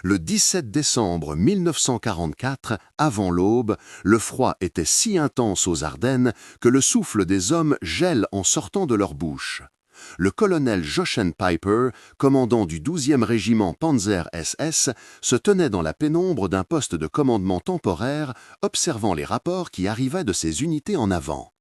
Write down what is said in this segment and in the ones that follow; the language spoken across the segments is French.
Le 17 décembre 1944, avant l'aube, le froid était si intense aux Ardennes que le souffle des hommes gèle en sortant de leur bouche. Le colonel Jochen Peiper, commandant du 12e régiment Panzer SS, se tenait dans la pénombre d'un poste de commandement temporaire, observant les rapports qui arrivaient de ses unités en avant.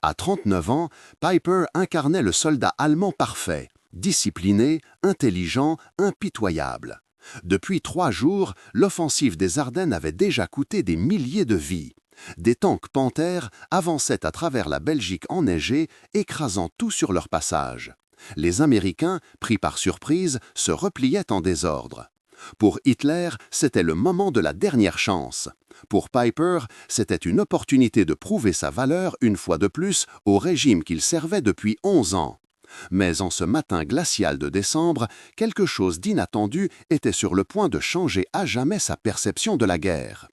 À 39 ans, Peiper incarnait le soldat allemand parfait, discipliné, intelligent, impitoyable. Depuis 3 jours, l'offensive des Ardennes avait déjà coûté des milliers de vies. Des tanks Panthère avançaient à travers la Belgique enneigée, écrasant tout sur leur passage. Les Américains, pris par surprise, se repliaient en désordre. Pour Hitler, c'était le moment de la dernière chance. Pour Peiper, c'était une opportunité de prouver sa valeur une fois de plus au régime qu'il servait depuis 11 ans. Mais en ce matin glacial de décembre, quelque chose d'inattendu était sur le point de changer à jamais sa perception de la guerre.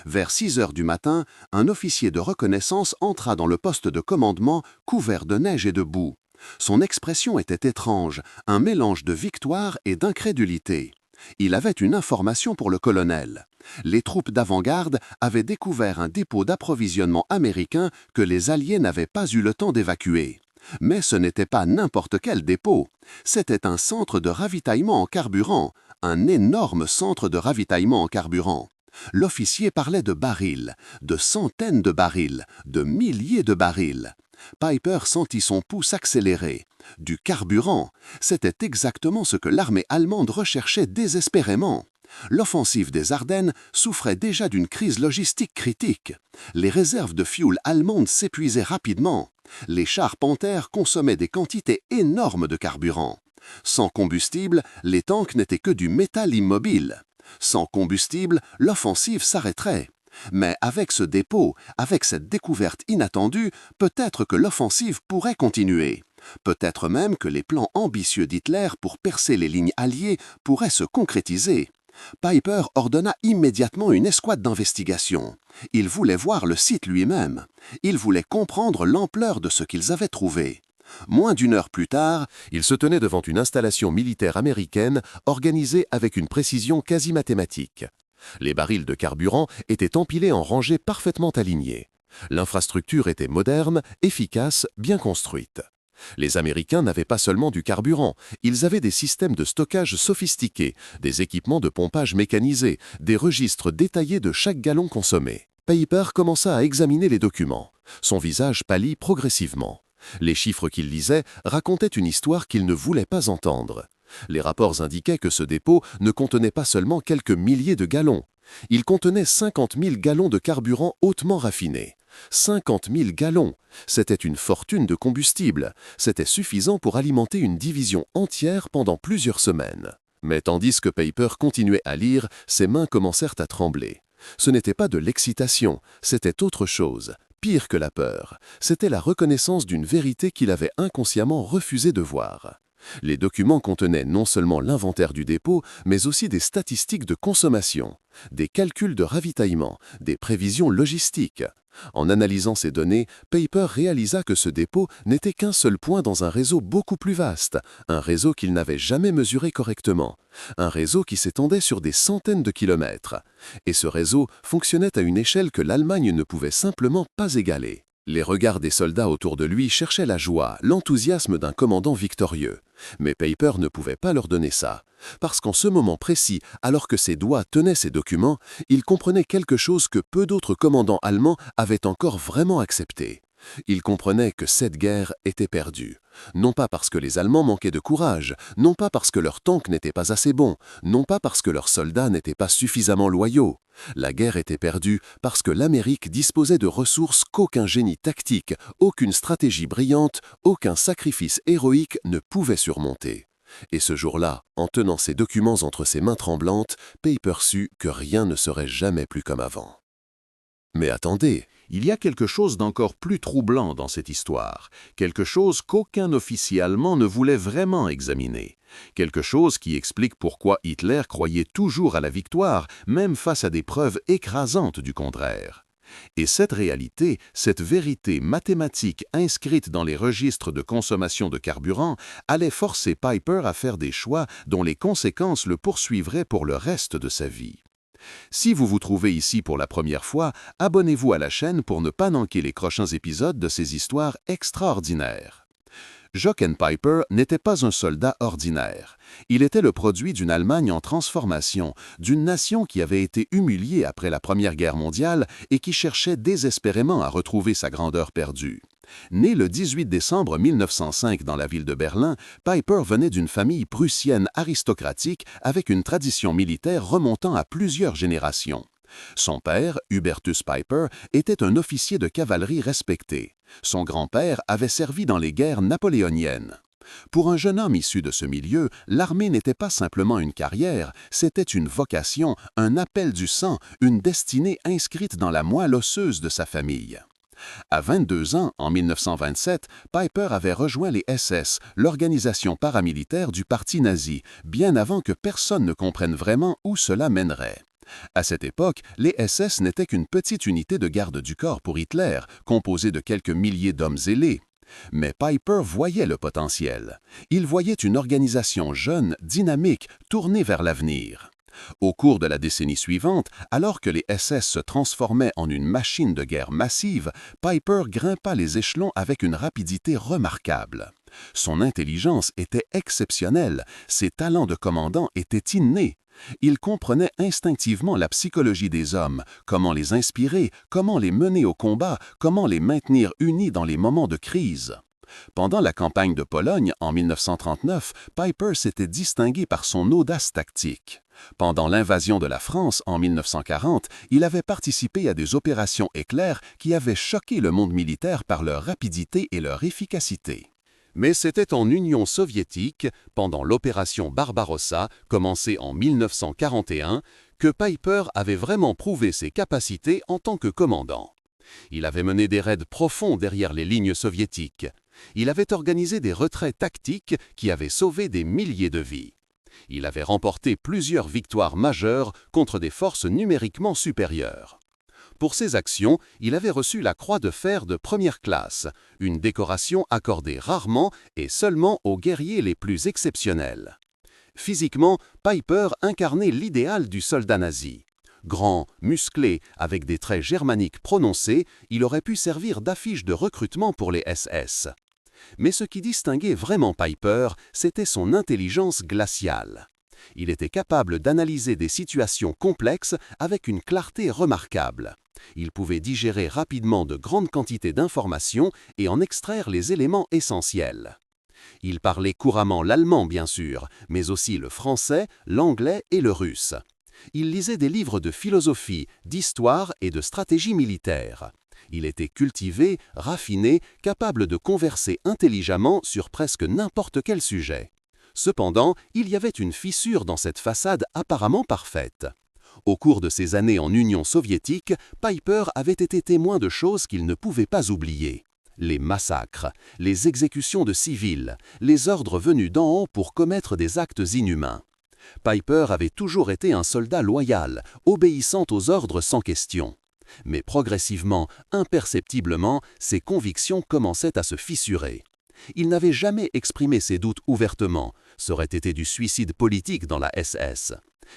Vers 6 heures du matin, un officier de reconnaissance entra dans le poste de commandement couvert de neige et de boue. Son expression était étrange, un mélange de victoire et d'incrédulité. Il avait une information pour le colonel. Les troupes d'avant-garde avaient découvert un dépôt d'approvisionnement américain que les Alliés n'avaient pas eu le temps d'évacuer. Mais ce n'était pas n'importe quel dépôt. C'était un centre de ravitaillement en carburant, un énorme centre de ravitaillement en carburant. L'officier parlait de barils, de centaines de barils, de milliers de barils. Peiper sentit son pouls s'accélérer. Du carburant, c'était exactement ce que l'armée allemande recherchait désespérément. L'offensive des Ardennes souffrait déjà d'une crise logistique critique. Les réserves de fioul allemandes s'épuisaient rapidement. Les chars Panthère consommaient des quantités énormes de carburant. Sans combustible, les tanks n'étaient que du métal immobile. Sans combustible, l'offensive s'arrêterait. Mais avec ce dépôt, avec cette découverte inattendue, peut-être que l'offensive pourrait continuer. Peut-être même que les plans ambitieux d'Hitler pour percer les lignes alliées pourraient se concrétiser. Peiper ordonna immédiatement une escouade d'investigation. Il voulait voir le site lui-même. Il voulait comprendre l'ampleur de ce qu'ils avaient trouvé. Moins d'1 heure plus tard, il se tenait devant une installation militaire américaine organisée avec une précision quasi mathématique. Les barils de carburant étaient empilés en rangées parfaitement alignées. L'infrastructure était moderne, efficace, bien construite. Les Américains n'avaient pas seulement du carburant, ils avaient des systèmes de stockage sophistiqués, des équipements de pompage mécanisés, des registres détaillés de chaque gallon consommé. Peiper commença à examiner les documents. Son visage pâlit progressivement. Les chiffres qu'il lisait racontaient une histoire qu'il ne voulait pas entendre. Les rapports indiquaient que ce dépôt ne contenait pas seulement quelques milliers de gallons. Il contenait 50 000 gallons de carburant hautement raffiné. 50 000 gallons, c'était une fortune de combustible. C'était suffisant pour alimenter une division entière pendant plusieurs semaines. Mais tandis que Peiper continuait à lire, ses mains commencèrent à trembler. Ce n'était pas de l'excitation, c'était autre chose. Pire que la peur, c'était la reconnaissance d'une vérité qu'il avait inconsciemment refusé de voir. Les documents contenaient non seulement l'inventaire du dépôt, mais aussi des statistiques de consommation, des calculs de ravitaillement, des prévisions logistiques. En analysant ces données, Peiper réalisa que ce dépôt n'était qu'un seul point dans un réseau beaucoup plus vaste, un réseau qu'il n'avait jamais mesuré correctement, un réseau qui s'étendait sur des centaines de kilomètres. Et ce réseau fonctionnait à une échelle que l'Allemagne ne pouvait simplement pas égaler. Les regards des soldats autour de lui cherchaient la joie, l'enthousiasme d'un commandant victorieux. Mais Peiper ne pouvait pas leur donner ça, parce qu'en ce moment précis, alors que ses doigts tenaient ces documents, il comprenait quelque chose que peu d'autres commandants allemands avaient encore vraiment accepté. Il comprenait que cette guerre était perdue. Non pas parce que les Allemands manquaient de courage, non pas parce que leurs tanks n'étaient pas assez bons, non pas parce que leurs soldats n'étaient pas suffisamment loyaux. La guerre était perdue parce que l'Amérique disposait de ressources qu'aucun génie tactique, aucune stratégie brillante, aucun sacrifice héroïque ne pouvait surmonter. Et ce jour-là, en tenant ces documents entre ses mains tremblantes, Peiper sut que rien ne serait jamais plus comme avant. Mais attendez, il y a quelque chose d'encore plus troublant dans cette histoire, quelque chose qu'aucun officier allemand ne voulait vraiment examiner, quelque chose qui explique pourquoi Hitler croyait toujours à la victoire, même face à des preuves écrasantes du contraire. Et cette réalité, cette vérité mathématique inscrite dans les registres de consommation de carburant, allait forcer Piper à faire des choix dont les conséquences le poursuivraient pour le reste de sa vie. Si vous vous trouvez ici pour la première fois, abonnez-vous à la chaîne pour ne pas manquer les prochains épisodes de ces histoires extraordinaires. Jochen Piper n'était pas un soldat ordinaire. Il était le produit d'une Allemagne en transformation, d'une nation qui avait été humiliée après la Première Guerre mondiale et qui cherchait désespérément à retrouver sa grandeur perdue. Né le 18 décembre 1905 dans la ville de Berlin, Piper venait d'une famille prussienne aristocratique avec une tradition militaire remontant à plusieurs générations. Son père, Hubertus Piper, était un officier de cavalerie respecté. Son grand-père avait servi dans les guerres napoléoniennes. Pour un jeune homme issu de ce milieu, l'armée n'était pas simplement une carrière, c'était une vocation, un appel du sang, une destinée inscrite dans la moelle osseuse de sa famille. À 22 ans, en 1927, Piper avait rejoint les SS, l'organisation paramilitaire du parti nazi, bien avant que personne ne comprenne vraiment où cela mènerait. À cette époque, les SS n'étaient qu'une petite unité de garde du corps pour Hitler, composée de quelques milliers d'hommes zélés. Mais Piper voyait le potentiel. Il voyait une organisation jeune, dynamique, tournée vers l'avenir. Au cours de la décennie suivante, alors que les SS se transformaient en une machine de guerre massive, Piper grimpa les échelons avec une rapidité remarquable. Son intelligence était exceptionnelle, ses talents de commandant étaient innés. Il comprenait instinctivement la psychologie des hommes, comment les inspirer, comment les mener au combat, comment les maintenir unis dans les moments de crise. Pendant la campagne de Pologne en 1939, Piper s'était distingué par son audace tactique. Pendant l'invasion de la France en 1940, il avait participé à des opérations éclairs qui avaient choqué le monde militaire par leur rapidité et leur efficacité. Mais c'était en Union soviétique, pendant l'opération Barbarossa, commencée en 1941, que Piper avait vraiment prouvé ses capacités en tant que commandant. Il avait mené des raids profonds derrière les lignes soviétiques. Il avait organisé des retraits tactiques qui avaient sauvé des milliers de vies. Il avait remporté plusieurs victoires majeures contre des forces numériquement supérieures. Pour ses actions, il avait reçu la Croix de fer de première classe, une décoration accordée rarement et seulement aux guerriers les plus exceptionnels. Physiquement, Piper incarnait l'idéal du soldat nazi. Grand, musclé, avec des traits germaniques prononcés, il aurait pu servir d'affiche de recrutement pour les SS. Mais ce qui distinguait vraiment Piper, c'était son intelligence glaciale. Il était capable d'analyser des situations complexes avec une clarté remarquable. Il pouvait digérer rapidement de grandes quantités d'informations et en extraire les éléments essentiels. Il parlait couramment l'allemand bien sûr, mais aussi le français, l'anglais et le russe. Il lisait des livres de philosophie, d'histoire et de stratégie militaire. Il était cultivé, raffiné, capable de converser intelligemment sur presque n'importe quel sujet. Cependant, il y avait une fissure dans cette façade apparemment parfaite. Au cours de ses années en Union soviétique, Piper avait été témoin de choses qu'il ne pouvait pas oublier. Les massacres, les exécutions de civils, les ordres venus d'en haut pour commettre des actes inhumains. Piper avait toujours été un soldat loyal, obéissant aux ordres sans question. Mais progressivement, imperceptiblement, ses convictions commençaient à se fissurer. Il n'avait jamais exprimé ses doutes ouvertement, ça aurait été du suicide politique dans la SS.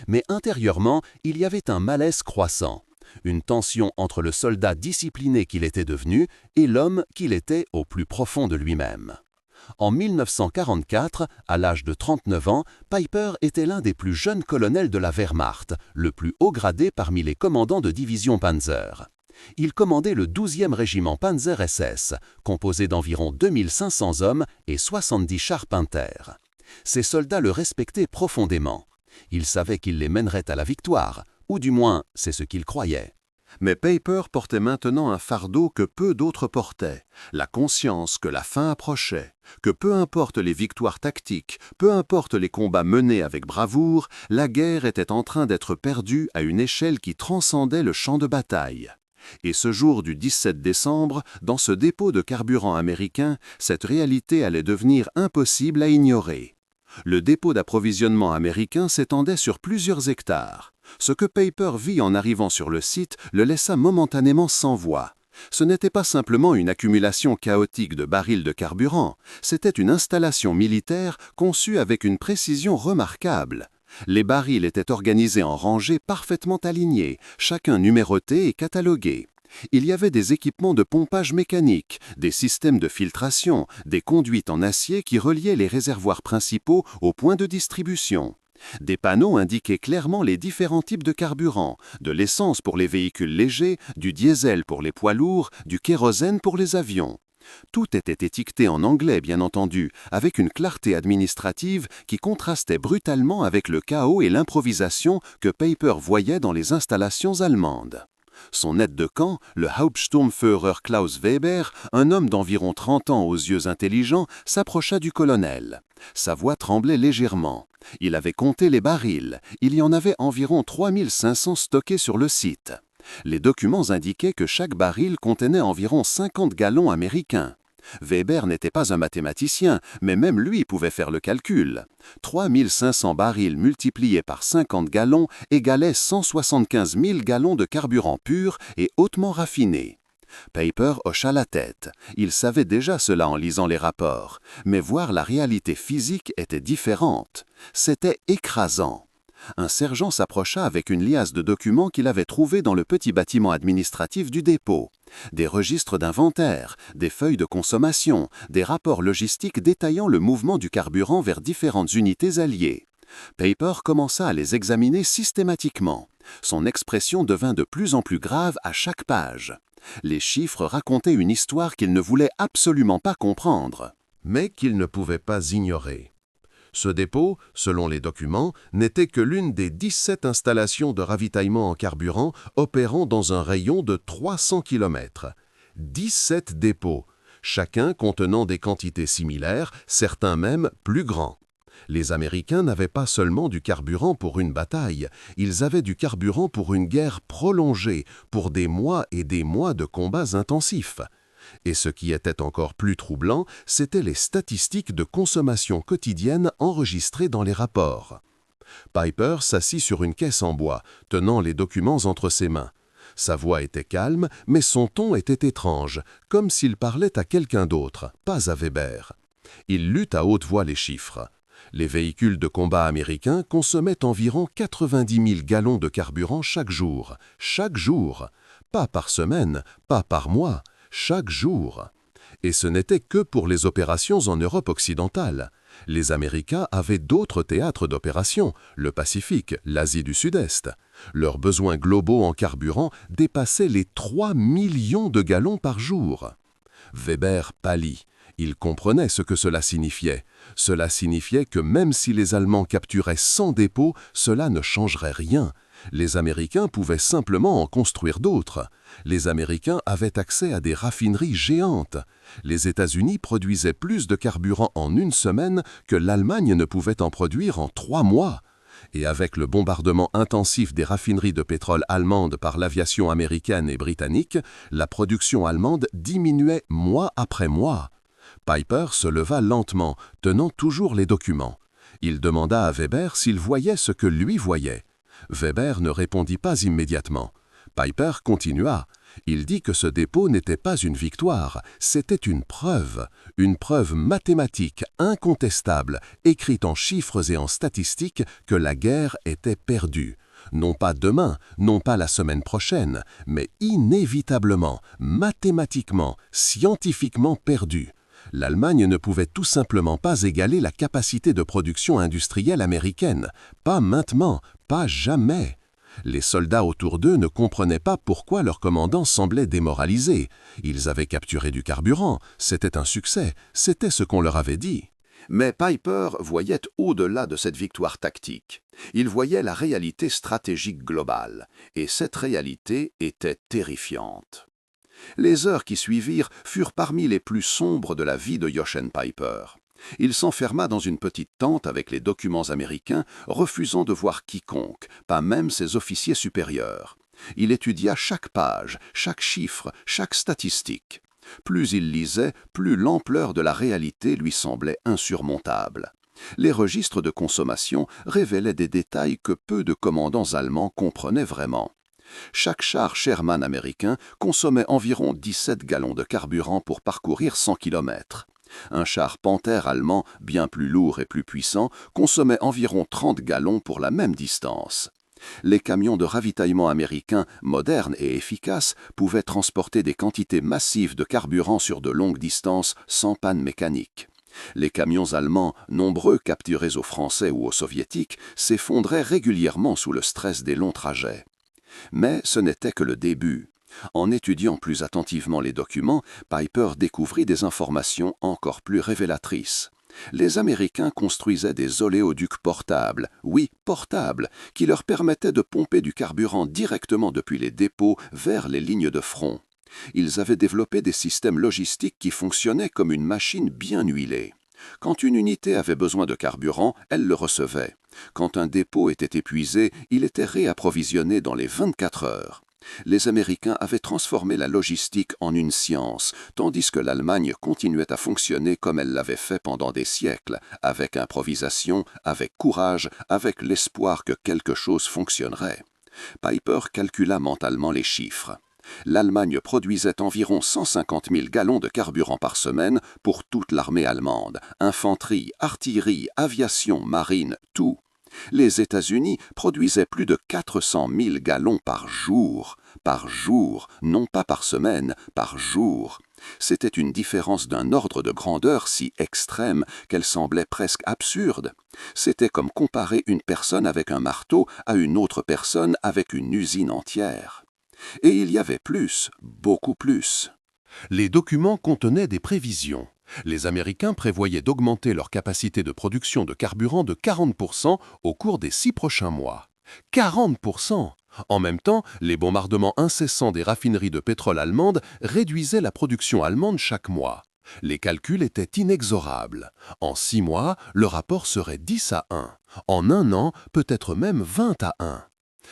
Mais intérieurement, il y avait un malaise croissant, une tension entre le soldat discipliné qu'il était devenu et l'homme qu'il était au plus profond de lui-même. En 1944, à l'âge de 39 ans, Piper était l'un des plus jeunes colonels de la Wehrmacht, le plus haut gradé parmi les commandants de division Panzer. Il commandait le 12e régiment Panzer SS, composé d'environ 2500 hommes et 70 chars Panther. Ces soldats le respectaient profondément. Ils savaient qu'il les mènerait à la victoire, ou du moins, c'est ce qu'ils croyaient. Mais Piper portait maintenant un fardeau que peu d'autres portaient, la conscience que la fin approchait, que peu importe les victoires tactiques, peu importe les combats menés avec bravoure, la guerre était en train d'être perdue à une échelle qui transcendait le champ de bataille. Et ce jour du 17 décembre, dans ce dépôt de carburant américain, cette réalité allait devenir impossible à ignorer. Le dépôt d'approvisionnement américain s'étendait sur plusieurs hectares. Ce que Peiper vit en arrivant sur le site le laissa momentanément sans voix. Ce n'était pas simplement une accumulation chaotique de barils de carburant, c'était une installation militaire conçue avec une précision remarquable. Les barils étaient organisés en rangées parfaitement alignées, chacun numéroté et catalogué. Il y avait des équipements de pompage mécanique, des systèmes de filtration, des conduites en acier qui reliaient les réservoirs principaux aux points de distribution. Des panneaux indiquaient clairement les différents types de carburant, de l'essence pour les véhicules légers, du diesel pour les poids lourds, du kérosène pour les avions. Tout était étiqueté en anglais, bien entendu, avec une clarté administrative qui contrastait brutalement avec le chaos et l'improvisation que Peiper voyait dans les installations allemandes. Son aide de camp, le Hauptsturmführer Klaus Weber, un homme d'environ 30 ans aux yeux intelligents, s'approcha du colonel. Sa voix tremblait légèrement. Il avait compté les barils. Il y en avait environ 3500 stockés sur le site. Les documents indiquaient que chaque baril contenait environ 50 gallons américains. Weber n'était pas un mathématicien, mais même lui pouvait faire le calcul. 3500 barils multipliés par 50 gallons égalaient 175 000 gallons de carburant pur et hautement raffiné. Peiper hocha la tête. Il savait déjà cela en lisant les rapports, mais voir la réalité physique était différente. C'était écrasant. Un sergent s'approcha avec une liasse de documents qu'il avait trouvés dans le petit bâtiment administratif du dépôt. Des registres d'inventaire, des feuilles de consommation, des rapports logistiques détaillant le mouvement du carburant vers différentes unités alliées. Peiper commença à les examiner systématiquement. Son expression devint de plus en plus grave à chaque page. Les chiffres racontaient une histoire qu'il ne voulait absolument pas comprendre. Mais qu'il ne pouvait pas ignorer. Ce dépôt, selon les documents, n'était que l'une des 17 installations de ravitaillement en carburant opérant dans un rayon de 300 km. 17 dépôts, chacun contenant des quantités similaires, certains même plus grands. Les Américains n'avaient pas seulement du carburant pour une bataille, ils avaient du carburant pour une guerre prolongée, pour des mois et des mois de combats intensifs. Et ce qui était encore plus troublant, c'étaient les statistiques de consommation quotidienne enregistrées dans les rapports. Peiper s'assit sur une caisse en bois, tenant les documents entre ses mains. Sa voix était calme, mais son ton était étrange, comme s'il parlait à quelqu'un d'autre, pas à Weber. Il lut à haute voix les chiffres. Les véhicules de combat américains consommaient environ 90 000 gallons de carburant chaque jour. Chaque jour! Pas par semaine, pas par mois. Chaque jour. Et ce n'était que pour les opérations en Europe occidentale. Les Américains avaient d'autres théâtres d'opération, le Pacifique, l'Asie du Sud-Est. Leurs besoins globaux en carburant dépassaient les 3 millions de gallons par jour. Weber pâlit. Il comprenait ce que cela signifiait. Cela signifiait que même si les Allemands capturaient 100 dépôts, cela ne changerait rien. Les Américains pouvaient simplement en construire d'autres. Les Américains avaient accès à des raffineries géantes. Les États-Unis produisaient plus de carburant en une semaine que l'Allemagne ne pouvait en produire en 3 mois. Et avec le bombardement intensif des raffineries de pétrole allemandes par l'aviation américaine et britannique, la production allemande diminuait mois après mois. Peiper se leva lentement, tenant toujours les documents. Il demanda à Weber s'il voyait ce que lui voyait. Weber ne répondit pas immédiatement. Peiper continua. Il dit que ce dépôt n'était pas une victoire, c'était une preuve mathématique incontestable, écrite en chiffres et en statistiques, que la guerre était perdue. Non pas demain, non pas la semaine prochaine, mais inévitablement, mathématiquement, scientifiquement perdue. L'Allemagne ne pouvait tout simplement pas égaler la capacité de production industrielle américaine. Pas maintenant, pas jamais. Les soldats autour d'eux ne comprenaient pas pourquoi leur commandant semblait démoralisé. Ils avaient capturé du carburant, c'était un succès, c'était ce qu'on leur avait dit. Mais Peiper voyait au-delà de cette victoire tactique. Il voyait la réalité stratégique globale, et cette réalité était terrifiante. Les heures qui suivirent furent parmi les plus sombres de la vie de Jochen Peiper. Il s'enferma dans une petite tente avec les documents américains, refusant de voir quiconque, pas même ses officiers supérieurs. Il étudia chaque page, chaque chiffre, chaque statistique. Plus il lisait, plus l'ampleur de la réalité lui semblait insurmontable. Les registres de consommation révélaient des détails que peu de commandants allemands comprenaient vraiment. Chaque char Sherman américain consommait environ 17 gallons de carburant pour parcourir 100 km. Un char Panther allemand, bien plus lourd et plus puissant, consommait environ 30 gallons pour la même distance. Les camions de ravitaillement américains, modernes et efficaces, pouvaient transporter des quantités massives de carburant sur de longues distances sans panne mécanique. Les camions allemands, nombreux capturés aux Français ou aux Soviétiques, s'effondraient régulièrement sous le stress des longs trajets. Mais ce n'était que le début. En étudiant plus attentivement les documents, Piper découvrit des informations encore plus révélatrices. Les Américains construisaient des oléoducs portables, oui, portables, qui leur permettaient de pomper du carburant directement depuis les dépôts vers les lignes de front. Ils avaient développé des systèmes logistiques qui fonctionnaient comme une machine bien huilée. Quand une unité avait besoin de carburant, elle le recevait. Quand un dépôt était épuisé, il était réapprovisionné dans les 24 heures. Les Américains avaient transformé la logistique en une science, tandis que l'Allemagne continuait à fonctionner comme elle l'avait fait pendant des siècles, avec improvisation, avec courage, avec l'espoir que quelque chose fonctionnerait. Piper calcula mentalement les chiffres. L'Allemagne produisait environ 150 000 gallons de carburant par semaine pour toute l'armée allemande, infanterie, artillerie, aviation, marine, tout. Les États-Unis produisaient plus de 400 000 gallons par jour, non pas par semaine, par jour. C'était une différence d'un ordre de grandeur si extrême qu'elle semblait presque absurde. C'était comme comparer une personne avec un marteau à une autre personne avec une usine entière. Et il y avait plus, beaucoup plus. Les documents contenaient des prévisions. Les Américains prévoyaient d'augmenter leur capacité de production de carburant de 40% au cours des 6 prochains mois. 40%! En même temps, les bombardements incessants des raffineries de pétrole allemandes réduisaient la production allemande chaque mois. Les calculs étaient inexorables. En 6 mois, le rapport serait 10-1. En un an, peut-être même 20-1.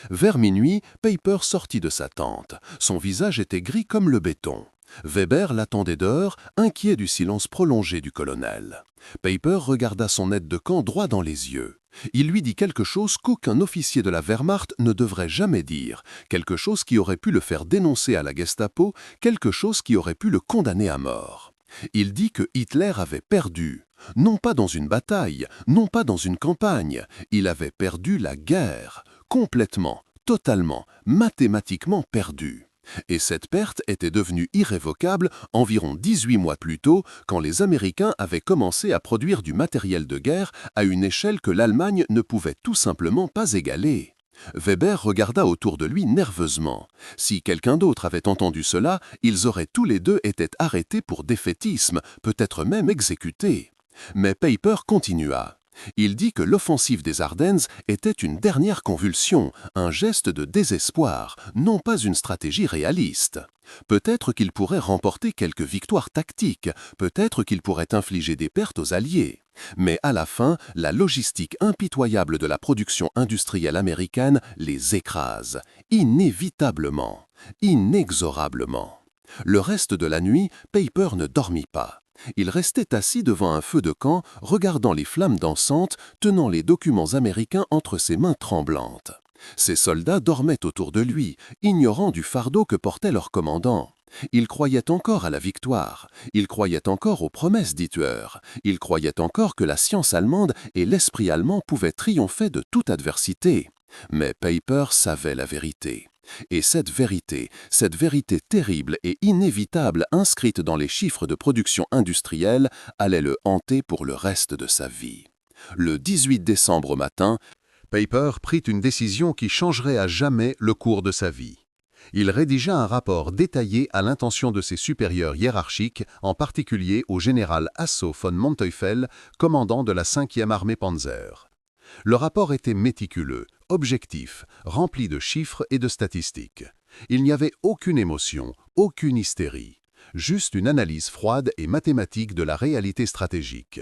Vers minuit, Piper sortit de sa tente. Son visage était gris comme le béton. Weber l'attendait dehors, inquiet du silence prolongé du colonel. Piper regarda son aide de camp droit dans les yeux. Il lui dit quelque chose qu'aucun officier de la Wehrmacht ne devrait jamais dire, quelque chose qui aurait pu le faire dénoncer à la Gestapo, quelque chose qui aurait pu le condamner à mort. Il dit que Hitler avait perdu, non pas dans une bataille, non pas dans une campagne, il avait perdu la guerre, complètement, totalement, mathématiquement perdu. Et cette perte était devenue irrévocable environ 18 mois plus tôt, quand les Américains avaient commencé à produire du matériel de guerre à une échelle que l'Allemagne ne pouvait tout simplement pas égaler. Weber regarda autour de lui nerveusement. Si quelqu'un d'autre avait entendu cela, ils auraient tous les deux été arrêtés pour défaitisme, peut-être même exécutés. Mais Piper continua. Il dit que l'offensive des Ardennes était une dernière convulsion, un geste de désespoir, non pas une stratégie réaliste. Peut-être qu'il pourrait remporter quelques victoires tactiques, peut-être qu'il pourrait infliger des pertes aux Alliés. Mais à la fin, la logistique impitoyable de la production industrielle américaine les écrase, inévitablement, inexorablement. Le reste de la nuit, Piper ne dormit pas. Il restait assis devant un feu de camp, regardant les flammes dansantes, tenant les documents américains entre ses mains tremblantes. Ses soldats dormaient autour de lui, ignorant du fardeau que portait leur commandant. Ils croyaient encore à la victoire, ils croyaient encore aux promesses d'Hitler, ils croyaient encore que la science allemande et l'esprit allemand pouvaient triompher de toute adversité. Mais Piper savait la vérité. Et cette vérité terrible et inévitable inscrite dans les chiffres de production industrielle, allait le hanter pour le reste de sa vie. Le 18 décembre au matin, Piper prit une décision qui changerait à jamais le cours de sa vie. Il rédigea un rapport détaillé à l'intention de ses supérieurs hiérarchiques, en particulier au général Hasso von Manteuffel, commandant de la 5e armée Panzer. Le rapport était méticuleux, objectif, rempli de chiffres et de statistiques. Il n'y avait aucune émotion, aucune hystérie, juste une analyse froide et mathématique de la réalité stratégique.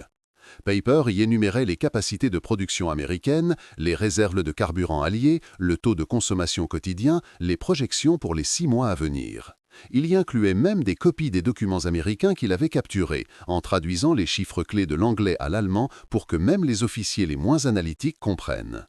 Piper y énumérait les capacités de production américaines, les réserves de carburant alliées, le taux de consommation quotidien, les projections pour les 6 mois à venir. Il y incluait même des copies des documents américains qu'il avait capturés, en traduisant les chiffres clés de l'anglais à l'allemand pour que même les officiers les moins analytiques comprennent.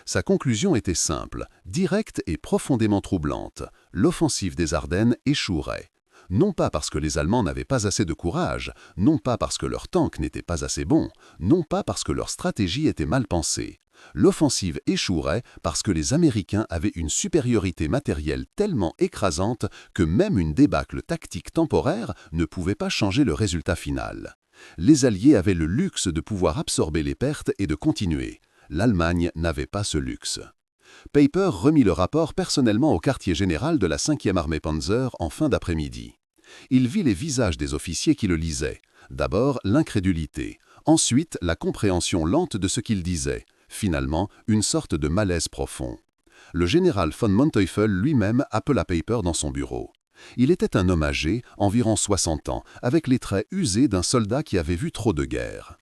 Sa conclusion était simple, directe et profondément troublante. L'offensive des Ardennes échouerait. Non pas parce que les Allemands n'avaient pas assez de courage, non pas parce que leurs tanks n'étaient pas assez bons, non pas parce que leur stratégie était mal pensée. L'offensive échouerait parce que les Américains avaient une supériorité matérielle tellement écrasante que même une débâcle tactique temporaire ne pouvait pas changer le résultat final. Les Alliés avaient le luxe de pouvoir absorber les pertes et de continuer. L'Allemagne n'avait pas ce luxe. Peiper remit le rapport personnellement au quartier général de la 5e armée Panzer en fin d'après-midi. Il vit les visages des officiers qui le lisaient. D'abord, l'incrédulité. Ensuite, la compréhension lente de ce qu'il disait. Finalement, une sorte de malaise profond. Le général von Manteuffel lui-même appela Peiper dans son bureau. Il était un homme âgé, environ 60 ans, avec les traits usés d'un soldat qui avait vu trop de guerre.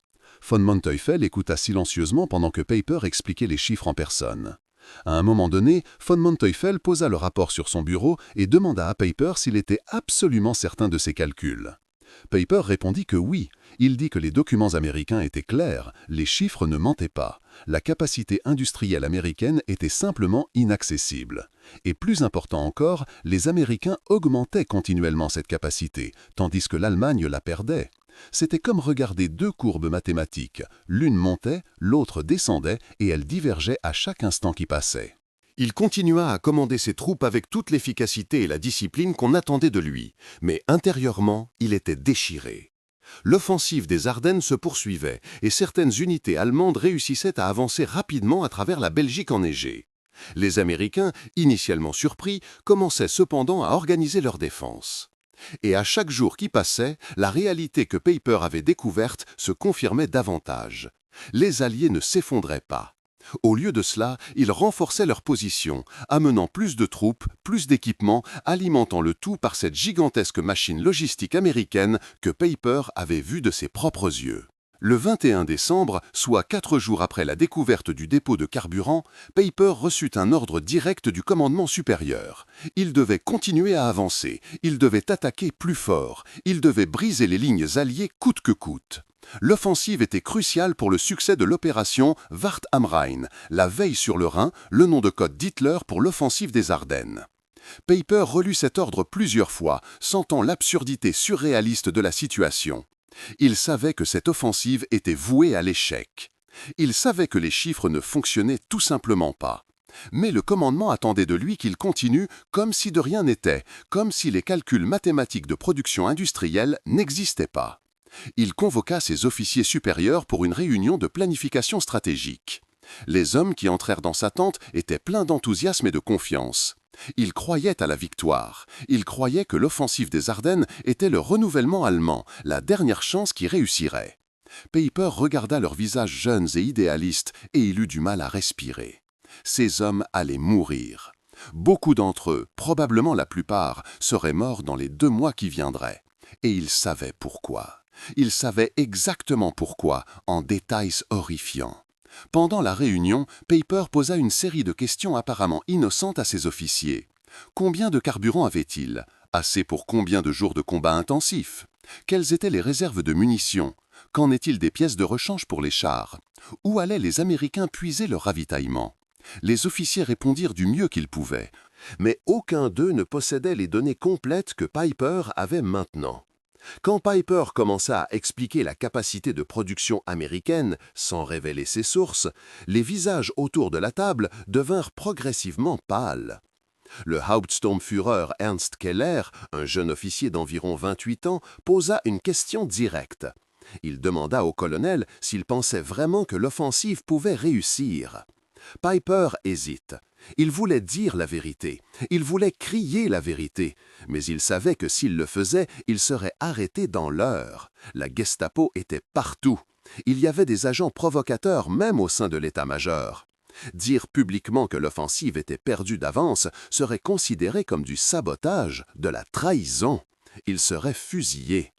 Von Manteuffel écouta silencieusement pendant que Peiper expliquait les chiffres en personne. À un moment donné, von Manteuffel posa le rapport sur son bureau et demanda à Peiper s'il était absolument certain de ses calculs. Peiper répondit que oui. Il dit que les documents américains étaient clairs, les chiffres ne mentaient pas. La capacité industrielle américaine était simplement inaccessible. Et plus important encore, les Américains augmentaient continuellement cette capacité, tandis que l'Allemagne la perdait. C'était comme regarder deux courbes mathématiques. L'une montait, l'autre descendait, et elles divergeaient à chaque instant qui passait. Il continua à commander ses troupes avec toute l'efficacité et la discipline qu'on attendait de lui, mais intérieurement, il était déchiré. L'offensive des Ardennes se poursuivait et certaines unités allemandes réussissaient à avancer rapidement à travers la Belgique enneigée. Les Américains, initialement surpris, commençaient cependant à organiser leur défense. Et à chaque jour qui passait, la réalité que Peiper avait découverte se confirmait davantage. Les Alliés ne s'effondraient pas. Au lieu de cela, ils renforçaient leur position, amenant plus de troupes, plus d'équipements, alimentant le tout par cette gigantesque machine logistique américaine que Peiper avait vue de ses propres yeux. Le 21 décembre, soit 4 jours après la découverte du dépôt de carburant, Peiper reçut un ordre direct du commandement supérieur. Il devait continuer à avancer, il devait attaquer plus fort, il devait briser les lignes alliées coûte que coûte. L'offensive était cruciale pour le succès de l'opération Wart am Rhein, la veille sur le Rhin, le nom de code d'Hitler pour l'offensive des Ardennes. Peiper relut cet ordre plusieurs fois, sentant l'absurdité surréaliste de la situation. Il savait que cette offensive était vouée à l'échec. Il savait que les chiffres ne fonctionnaient tout simplement pas. Mais le commandement attendait de lui qu'il continue comme si de rien n'était, comme si les calculs mathématiques de production industrielle n'existaient pas. Il convoqua ses officiers supérieurs pour une réunion de planification stratégique. Les hommes qui entrèrent dans sa tente étaient pleins d'enthousiasme et de confiance. Ils croyaient à la victoire. Ils croyaient que l'offensive des Ardennes était le renouvellement allemand, la dernière chance qui réussirait. Peiper regarda leurs visages jeunes et idéalistes et il eut du mal à respirer. Ces hommes allaient mourir. Beaucoup d'entre eux, probablement la plupart, seraient morts dans les 2 mois qui viendraient. Et il savait pourquoi. Il savait exactement pourquoi, en détails horrifiants. Pendant la réunion, Peiper posa une série de questions apparemment innocentes à ses officiers. Combien de carburant avait-il? Assez pour combien de jours de combat intensifs? Quelles étaient les réserves de munitions? Qu'en est-il des pièces de rechange pour les chars? Où allaient les Américains puiser leur ravitaillement? Les officiers répondirent du mieux qu'ils pouvaient. Mais aucun d'eux ne possédait les données complètes que Peiper avait maintenant. Quand Peiper commença à expliquer la capacité de production américaine, sans révéler ses sources, les visages autour de la table devinrent progressivement pâles. Le Hauptsturmführer Ernst Keller, un jeune officier d'environ 28 ans, posa une question directe. Il demanda au colonel s'il pensait vraiment que l'offensive pouvait réussir. Peiper hésite. Il voulait dire la vérité, il voulait crier la vérité, mais il savait que s'il le faisait, il serait arrêté dans l'heure. La Gestapo était partout. Il y avait des agents provocateurs même au sein de l'état-major. Dire publiquement que l'offensive était perdue d'avance serait considéré comme du sabotage, de la trahison. Il serait fusillé.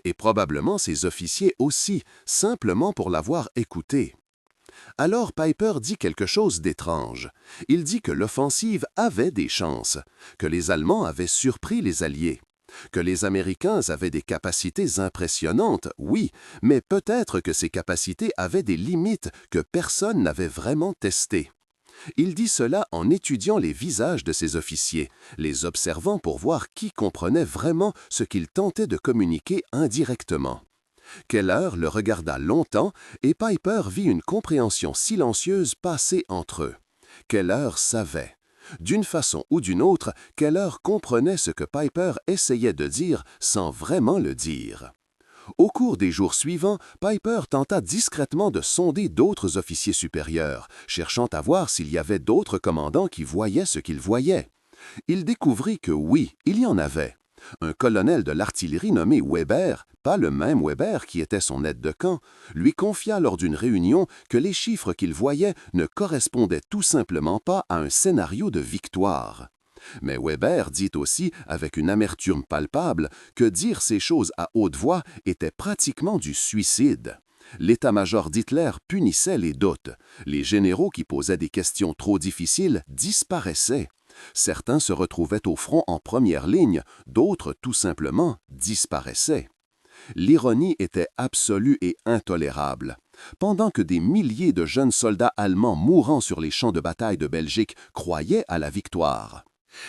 Et probablement ses officiers aussi, simplement pour l'avoir écouté. Alors Piper dit quelque chose d'étrange. Il dit que l'offensive avait des chances, que les Allemands avaient surpris les Alliés, que les Américains avaient des capacités impressionnantes, oui, mais peut-être que ces capacités avaient des limites que personne n'avait vraiment testées. Il dit cela en étudiant les visages de ses officiers, les observant pour voir qui comprenait vraiment ce qu'il tentait de communiquer indirectement. Keller le regarda longtemps et Piper vit une compréhension silencieuse passer entre eux. Keller savait. D'une façon ou d'une autre, Keller comprenait ce que Piper essayait de dire sans vraiment le dire. Au cours des jours suivants, Piper tenta discrètement de sonder d'autres officiers supérieurs, cherchant à voir s'il y avait d'autres commandants qui voyaient ce qu'il voyait. Il découvrit que oui, il y en avait. Un colonel de l'artillerie nommé Weber, pas le même Weber qui était son aide de camp, lui confia lors d'une réunion que les chiffres qu'il voyait ne correspondaient tout simplement pas à un scénario de victoire. Mais Weber dit aussi, avec une amertume palpable, que dire ces choses à haute voix était pratiquement du suicide. L'état-major d'Hitler punissait les doutes. Les généraux qui posaient des questions trop difficiles disparaissaient. Certains se retrouvaient au front en première ligne, d'autres tout simplement disparaissaient. L'ironie était absolue et intolérable. Pendant que des milliers de jeunes soldats allemands mourant sur les champs de bataille de Belgique croyaient à la victoire,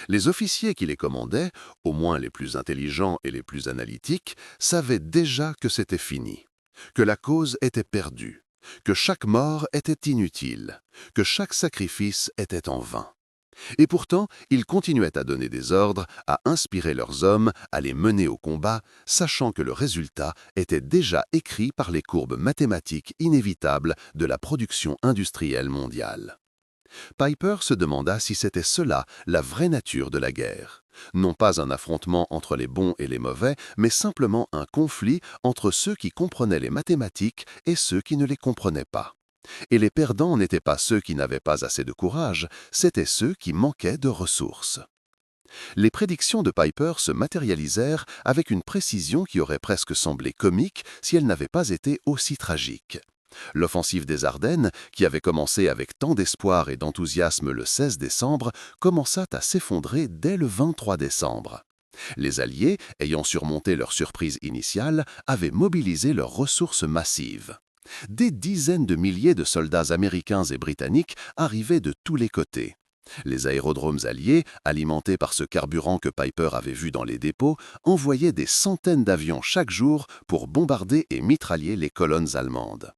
Les officiers qui les commandaient, au moins les plus intelligents et les plus analytiques, savaient déjà que c'était fini, que la cause était perdue, que chaque mort était inutile, que chaque sacrifice était en vain. Et pourtant, ils continuaient à donner des ordres, à inspirer leurs hommes, à les mener au combat, sachant que le résultat était déjà écrit par les courbes mathématiques inévitables de la production industrielle mondiale. Piper se demanda si c'était cela la vraie nature de la guerre. Non pas un affrontement entre les bons et les mauvais, mais simplement un conflit entre ceux qui comprenaient les mathématiques et ceux qui ne les comprenaient pas. Et les perdants n'étaient pas ceux qui n'avaient pas assez de courage, c'étaient ceux qui manquaient de ressources. Les prédictions de Piper se matérialisèrent avec une précision qui aurait presque semblé comique si elle n'avait pas été aussi tragique. L'offensive des Ardennes, qui avait commencé avec tant d'espoir et d'enthousiasme le 16 décembre, commença à s'effondrer dès le 23 décembre. Les Alliés, ayant surmonté leur surprise initiale, avaient mobilisé leurs ressources massives. Des dizaines de milliers de soldats américains et britanniques arrivaient de tous les côtés. Les aérodromes alliés, alimentés par ce carburant que Piper avait vu dans les dépôts, envoyaient des centaines d'avions chaque jour pour bombarder et mitrailler les colonnes allemandes.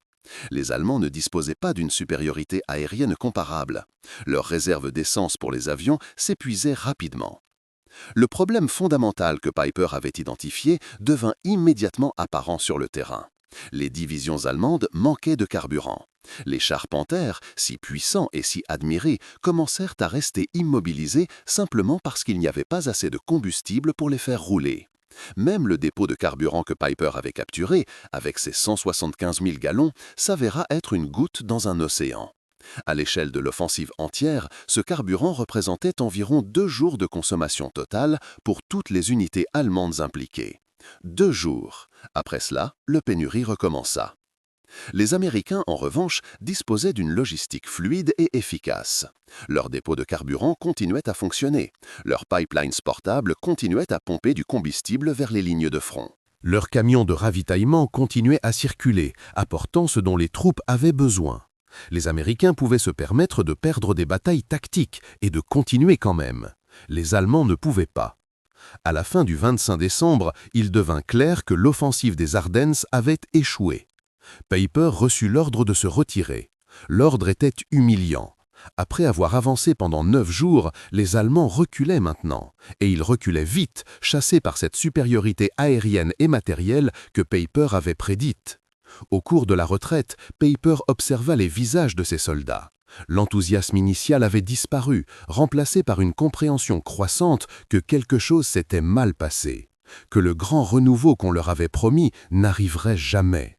Les Allemands ne disposaient pas d'une supériorité aérienne comparable. Leurs réserves d'essence pour les avions s'épuisaient rapidement. Le problème fondamental que Piper avait identifié devint immédiatement apparent sur le terrain. Les divisions allemandes manquaient de carburant. Les chars Panthère, si puissants et si admirés, commencèrent à rester immobilisés simplement parce qu'il n'y avait pas assez de combustible pour les faire rouler. Même le dépôt de carburant que Piper avait capturé, avec ses 175 000 gallons, s'avéra être une goutte dans un océan. À l'échelle de l'offensive entière, ce carburant représentait environ 2 jours de consommation totale pour toutes les unités allemandes impliquées. 2 jours. Après cela, le pénurie recommença. Les Américains, en revanche, disposaient d'une logistique fluide et efficace. Leurs dépôts de carburant continuaient à fonctionner. Leurs pipelines portables continuaient à pomper du combustible vers les lignes de front. Leurs camions de ravitaillement continuaient à circuler, apportant ce dont les troupes avaient besoin. Les Américains pouvaient se permettre de perdre des batailles tactiques et de continuer quand même. Les Allemands ne pouvaient pas. À la fin du 25 décembre, il devint clair que l'offensive des Ardennes avait échoué. Piper reçut l'ordre de se retirer. L'ordre était humiliant. Après avoir avancé pendant 9 jours, les Allemands reculaient maintenant. Et ils reculaient vite, chassés par cette supériorité aérienne et matérielle que Piper avait prédite. Au cours de la retraite, Piper observa les visages de ses soldats. L'enthousiasme initial avait disparu, remplacé par une compréhension croissante que quelque chose s'était mal passé, que le grand renouveau qu'on leur avait promis n'arriverait jamais.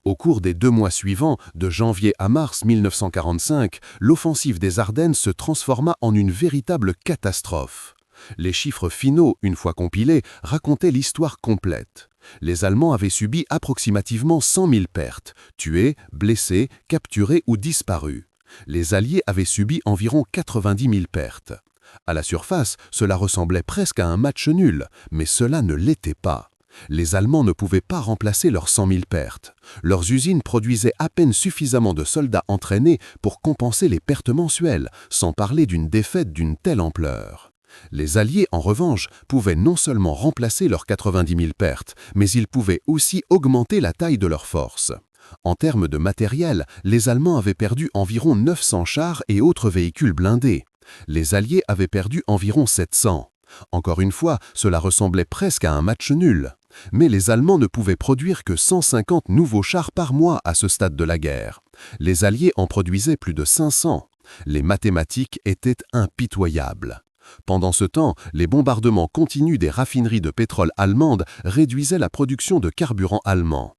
Au cours des 2 mois suivants, de janvier à mars 1945, l'offensive des Ardennes se transforma en une véritable catastrophe. Les chiffres finaux, une fois compilés, racontaient l'histoire complète. Les Allemands avaient subi approximativement 100 000 pertes, tués, blessés, capturés ou disparus. Les Alliés avaient subi environ 90 000 pertes. À la surface, cela ressemblait presque à un match nul, mais cela ne l'était pas. Les Allemands ne pouvaient pas remplacer leurs 100 000 pertes. Leurs usines produisaient à peine suffisamment de soldats entraînés pour compenser les pertes mensuelles, sans parler d'une défaite d'une telle ampleur. Les Alliés, en revanche, pouvaient non seulement remplacer leurs 90 000 pertes, mais ils pouvaient aussi augmenter la taille de leurs forces. En termes de matériel, les Allemands avaient perdu environ 900 chars et autres véhicules blindés. Les Alliés avaient perdu environ 700. Encore une fois, cela ressemblait presque à un match nul. Mais les Allemands ne pouvaient produire que 150 nouveaux chars par mois à ce stade de la guerre. Les Alliés en produisaient plus de 500. Les mathématiques étaient impitoyables. Pendant ce temps, les bombardements continus des raffineries de pétrole allemandes réduisaient la production de carburant allemand.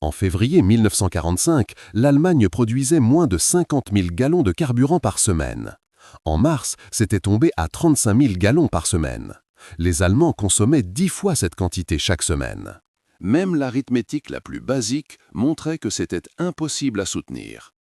En février 1945, l'Allemagne produisait moins de 50 000 gallons de carburant par semaine. En mars, c'était tombé à 35 000 gallons par semaine. Les Allemands consommaient 10 fois cette quantité chaque semaine. Même l'arithmétique la plus basique montrait que c'était impossible à soutenir.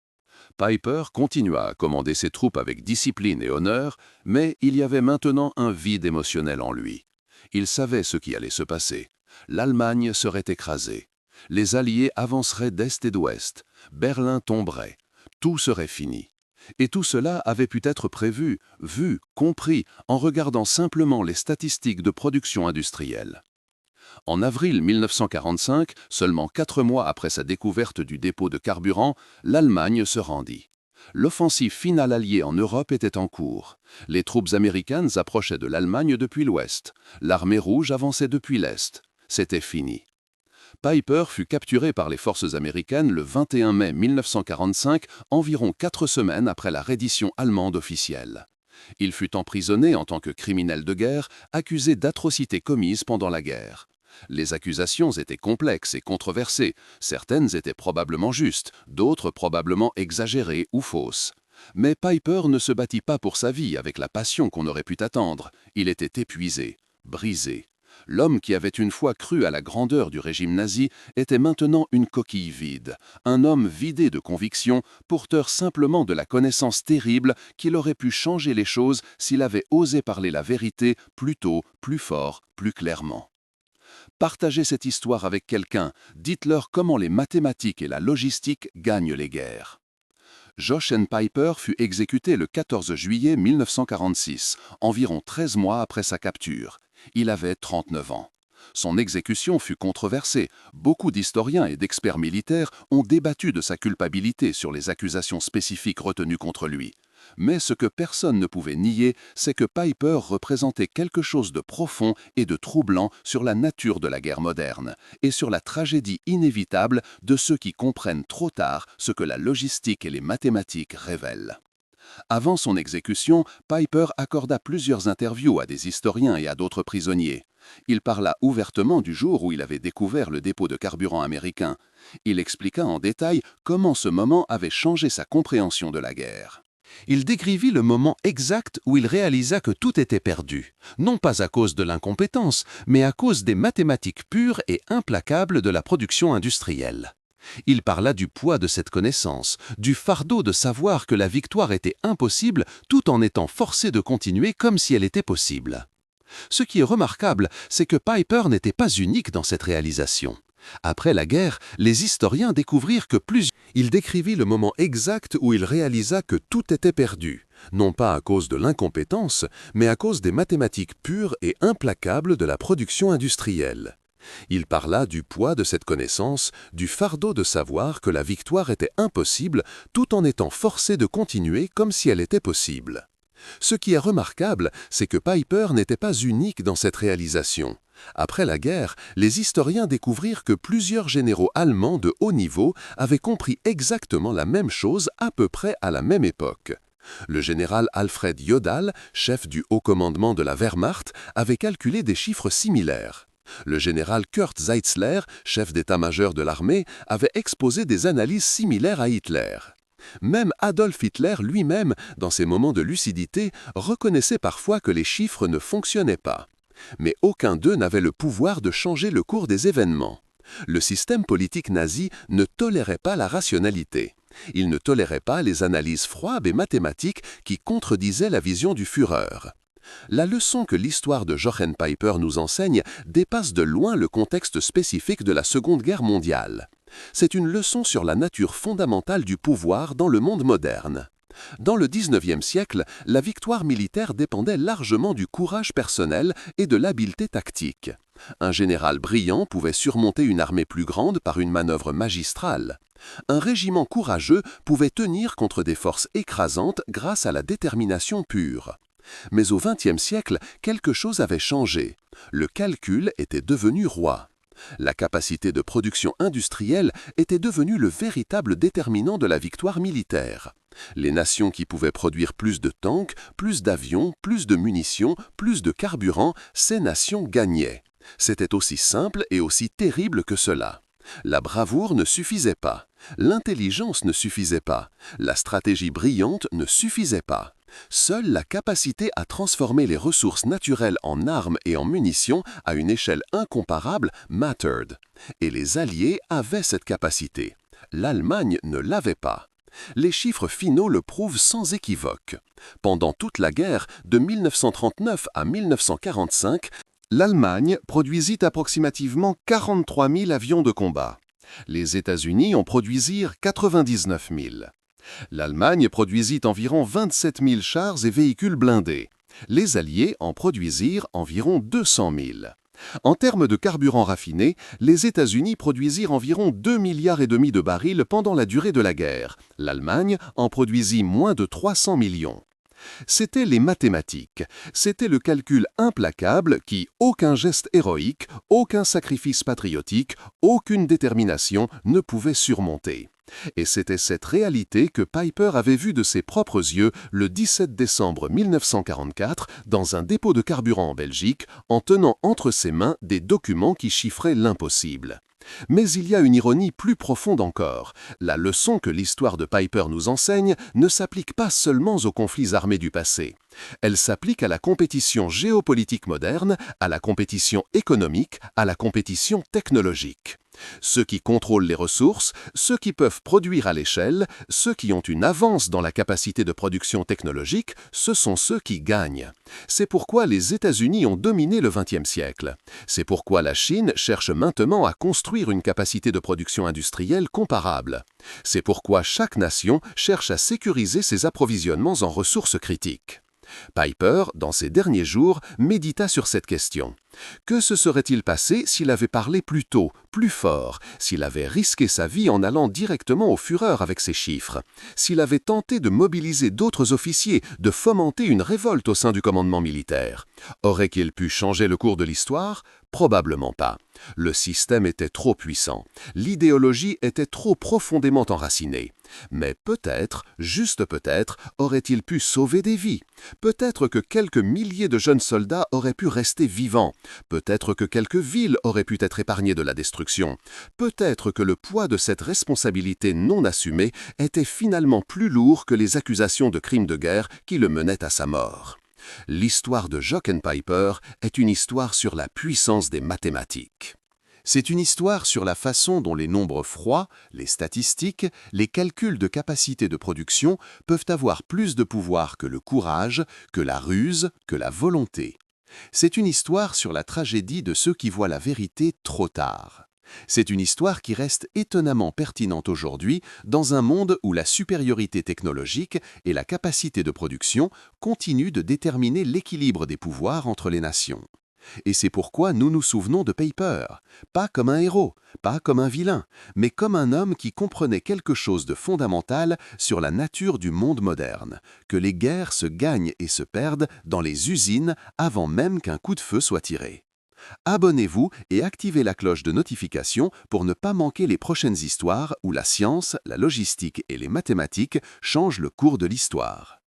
Piper continua à commander ses troupes avec discipline et honneur, mais il y avait maintenant un vide émotionnel en lui. Il savait ce qui allait se passer. L'Allemagne serait écrasée. Les Alliés avanceraient d'est et d'ouest. Berlin tomberait. Tout serait fini. Et tout cela avait pu être prévu, vu, compris, en regardant simplement les statistiques de production industrielle. En avril 1945, seulement 4 mois après sa découverte du dépôt de carburant, l'Allemagne se rendit. L'offensive finale alliée en Europe était en cours. Les troupes américaines approchaient de l'Allemagne depuis l'ouest. L'armée rouge avançait depuis l'est. C'était fini. Piper fut capturé par les forces américaines le 21 mai 1945, environ 4 semaines après la reddition allemande officielle. Il fut emprisonné en tant que criminel de guerre, accusé d'atrocités commises pendant la guerre. Les accusations étaient complexes et controversées, certaines étaient probablement justes, d'autres probablement exagérées ou fausses. Mais Piper ne se battit pas pour sa vie avec la passion qu'on aurait pu attendre. Il était épuisé, brisé. L'homme qui avait une fois cru à la grandeur du régime nazi était maintenant une coquille vide, un homme vidé de conviction, porteur simplement de la connaissance terrible qu'il aurait pu changer les choses s'il avait osé parler la vérité plus tôt, plus fort, plus clairement. Partagez cette histoire avec quelqu'un, dites-leur comment les mathématiques et la logistique gagnent les guerres. Josh N. Piper fut exécuté le 14 juillet 1946, environ 13 mois après sa capture. Il avait 39 ans. Son exécution fut controversée. Beaucoup d'historiens et d'experts militaires ont débattu de sa culpabilité sur les accusations spécifiques retenues contre lui. Mais ce que personne ne pouvait nier, c'est que Piper représentait quelque chose de profond et de troublant sur la nature de la guerre moderne et sur la tragédie inévitable de ceux qui comprennent trop tard ce que la logistique et les mathématiques révèlent. Avant son exécution, Piper accorda plusieurs interviews à des historiens et à d'autres prisonniers. Il parla ouvertement du jour où il avait découvert le dépôt de carburant américain. Il expliqua en détail comment ce moment avait changé sa compréhension de la guerre. Il décrivit le moment exact où il réalisa que tout était perdu, non pas à cause de l'incompétence, mais à cause des mathématiques pures et implacables de la production industrielle. Il parla du poids de cette connaissance, du fardeau de savoir que la victoire était impossible tout en étant forcé de continuer comme si elle était possible. Ce qui est remarquable, c'est que Piper n'était pas unique dans cette réalisation. Après la guerre, les historiens découvrirent que il décrivit le moment exact où il réalisa que tout était perdu, non pas à cause de l'incompétence, mais à cause des mathématiques pures et implacables de la production industrielle. Il parla du poids de cette connaissance, du fardeau de savoir que la victoire était impossible tout en étant forcé de continuer comme si elle était possible. Ce qui est remarquable, c'est que Piper n'était pas unique dans cette réalisation. Après la guerre, les historiens découvrirent que plusieurs généraux allemands de haut niveau avaient compris exactement la même chose à peu près à la même époque. Le général Alfred Jodl, chef du haut commandement de la Wehrmacht, avait calculé des chiffres similaires. Le général Kurt Zeitzler, chef d'état-major de l'armée, avait exposé des analyses similaires à Hitler. Même Adolf Hitler lui-même, dans ses moments de lucidité, reconnaissait parfois que les chiffres ne fonctionnaient pas. Mais aucun d'eux n'avait le pouvoir de changer le cours des événements. Le système politique nazi ne tolérait pas la rationalité. Il ne tolérait pas les analyses froides et mathématiques qui contredisaient la vision du Führer. La leçon que l'histoire de Jochen Peiper nous enseigne dépasse de loin le contexte spécifique de la Seconde Guerre mondiale. C'est une leçon sur la nature fondamentale du pouvoir dans le monde moderne. Dans le XIXe siècle, la victoire militaire dépendait largement du courage personnel et de l'habileté tactique. Un général brillant pouvait surmonter une armée plus grande par une manœuvre magistrale. Un régiment courageux pouvait tenir contre des forces écrasantes grâce à la détermination pure. Mais au XXe siècle, quelque chose avait changé. Le calcul était devenu roi. La capacité de production industrielle était devenue le véritable déterminant de la victoire militaire. Les nations qui pouvaient produire plus de tanks, plus d'avions, plus de munitions, plus de carburant, ces nations gagnaient. C'était aussi simple et aussi terrible que cela. La bravoure ne suffisait pas. L'intelligence ne suffisait pas. La stratégie brillante ne suffisait pas. Seule la capacité à transformer les ressources naturelles en armes et en munitions à une échelle incomparable mattered. Et les Alliés avaient cette capacité. L'Allemagne ne l'avait pas. Les chiffres finaux le prouvent sans équivoque. Pendant toute la guerre, de 1939 à 1945, l'Allemagne produisit approximativement 43 000 avions de combat. Les États-Unis en produisirent 99 000. L'Allemagne produisit environ 27 000 chars et véhicules blindés. Les Alliés en produisirent environ 200 000. En termes de carburant raffiné, les États-Unis produisirent environ 2,5 milliards de barils pendant la durée de la guerre. L'Allemagne en produisit moins de 300 millions. C'étaient les mathématiques, c'était le calcul implacable qui, aucun geste héroïque, aucun sacrifice patriotique, aucune détermination ne pouvait surmonter. Et c'était cette réalité que Peiper avait vue de ses propres yeux le 17 décembre 1944 dans un dépôt de carburant en Belgique en tenant entre ses mains des documents qui chiffraient l'impossible. Mais il y a une ironie plus profonde encore. La leçon que l'histoire de Peiper nous enseigne ne s'applique pas seulement aux conflits armés du passé. Elle s'applique à la compétition géopolitique moderne, à la compétition économique, à la compétition technologique. Ceux qui contrôlent les ressources, ceux qui peuvent produire à l'échelle, ceux qui ont une avance dans la capacité de production technologique, ce sont ceux qui gagnent. C'est pourquoi les États-Unis ont dominé le XXe siècle. C'est pourquoi la Chine cherche maintenant à construire une capacité de production industrielle comparable. C'est pourquoi chaque nation cherche à sécuriser ses approvisionnements en ressources critiques. Peiper, dans ses derniers jours, médita sur cette question. Que se serait-il passé s'il avait parlé plus tôt, plus fort, s'il avait risqué sa vie en allant directement au Führer avec ses chiffres, s'il avait tenté de mobiliser d'autres officiers, de fomenter une révolte au sein du commandement militaire? Aurait-il pu changer le cours de l'histoire? Probablement pas. Le système était trop puissant. L'idéologie était trop profondément enracinée. Mais peut-être, juste peut-être, aurait-il pu sauver des vies. Peut-être que quelques milliers de jeunes soldats auraient pu rester vivants. Peut-être que quelques villes auraient pu être épargnées de la destruction. Peut-être que le poids de cette responsabilité non assumée était finalement plus lourd que les accusations de crimes de guerre qui le menaient à sa mort. L'histoire de Jochen Peiper est une histoire sur la puissance des mathématiques. C'est une histoire sur la façon dont les nombres froids, les statistiques, les calculs de capacité de production peuvent avoir plus de pouvoir que le courage, que la ruse, que la volonté. C'est une histoire sur la tragédie de ceux qui voient la vérité trop tard. C'est une histoire qui reste étonnamment pertinente aujourd'hui dans un monde où la supériorité technologique et la capacité de production continuent de déterminer l'équilibre des pouvoirs entre les nations. Et c'est pourquoi nous nous souvenons de Peiper, pas comme un héros, pas comme un vilain, mais comme un homme qui comprenait quelque chose de fondamental sur la nature du monde moderne, que les guerres se gagnent et se perdent dans les usines avant même qu'un coup de feu soit tiré. Abonnez-vous et activez la cloche de notification pour ne pas manquer les prochaines histoires où la science, la logistique et les mathématiques changent le cours de l'histoire.